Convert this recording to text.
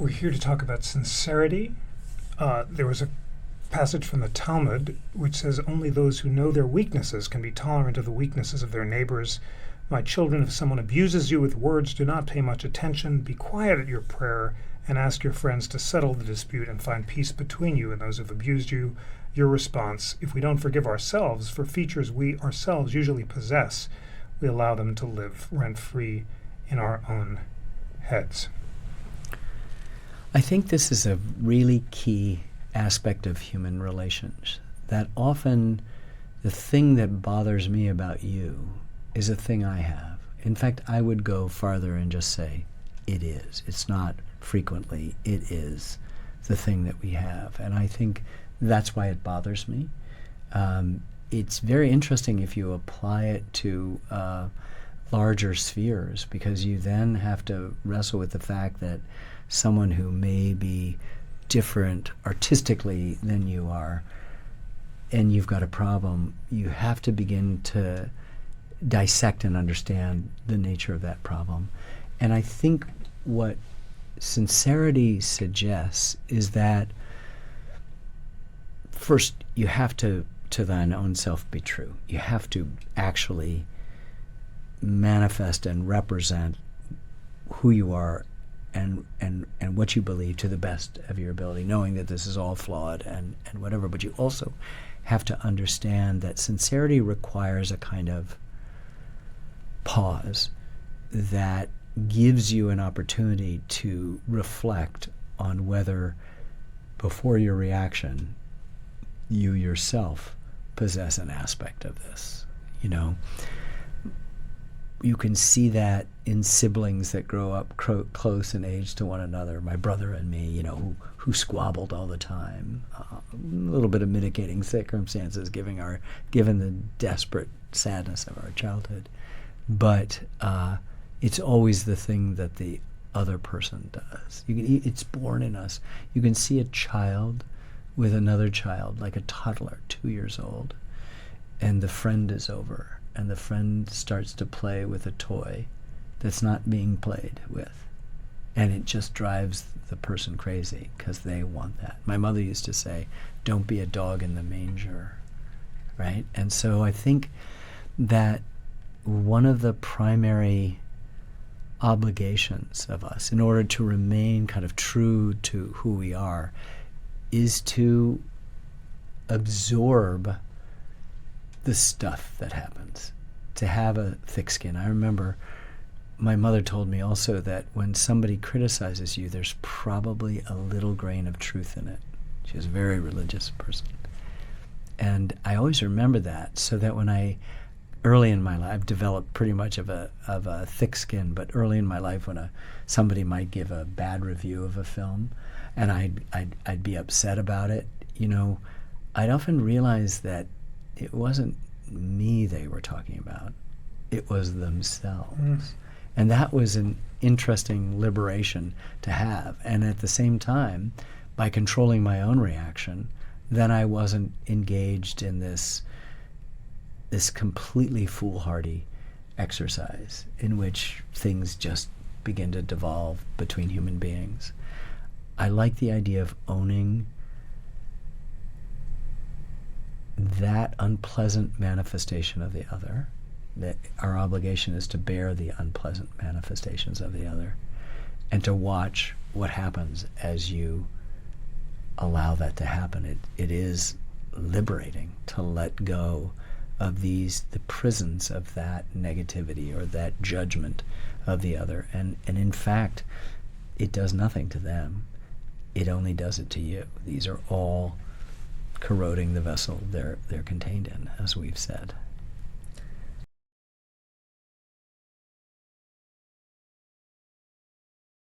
We're here to talk about sincerity. There was a passage from the Talmud which says, "Only those who know their weaknesses can be tolerant of the weaknesses of their neighbors. My children, if someone abuses you with words, do not pay much attention. Be quiet at your prayer and ask your friends to settle the dispute and find peace between you and those who have abused you." Your response: if we don't forgive ourselves for features we ourselves usually possess, we allow them to live rent-free in our own heads. I think this is a really key aspect of human relations, that often the thing that bothers me about you is a thing I have. In fact, I would go farther and just say, it is. It's not frequently, it is the thing that we have. And I think that's why it bothers me. It's very interesting if you apply it to larger spheres, because you then have to wrestle with the fact that someone who may be different artistically than you are, and you've got a problem, you have to begin to dissect and understand the nature of that problem. And I think what sincerity suggests is that first you have to thine own self be true. You have to actually manifest and represent who you are and what you believe to the best of your ability, knowing that this is all flawed and whatever. But you also have to understand that sincerity requires a kind of pause that gives you an opportunity to reflect on whether, before your reaction, you yourself possess an aspect of this. You know, you can see that in siblings that grow up close in age to one another. My brother and me, you know, who squabbled all the time. A little bit of mitigating circumstances given the desperate sadness of our childhood. But it's always the thing that the other person does. It's born in us. You can see a child with another child, like a toddler, 2 years old, and the friend is over, and the friend starts to play with a toy that's not being played with, and it just drives the person crazy because they want that. My mother used to say, "Don't be a dog in the manger," right? And so I think that one of the primary obligations of us, in order to remain kind of true to who we are, is to absorb the stuff that happens, to have a thick skin. I remember my mother told me also that when somebody criticizes you, there's probably a little grain of truth in it. She was a very religious person. And I always remember that, so that when early in my life, I've developed pretty much of a thick skin, but early in my life when somebody might give a bad review of a film, and I'd be upset about it, you know, I'd often realize that it wasn't me they were talking about. It was themselves. Mm. And that was an interesting liberation to have. And at the same time, by controlling my own reaction, then I wasn't engaged in this completely foolhardy exercise in which things just begin to devolve between human beings. I like the idea of owning that unpleasant manifestation of the other, that our obligation is to bear the unpleasant manifestations of the other, and to watch what happens as you allow that to happen. It is liberating to let go of the prisons of that negativity or that judgment of the other. And in fact, it does nothing to them. It only does it to you. These are all corroding the vessel they're contained in, as we've said.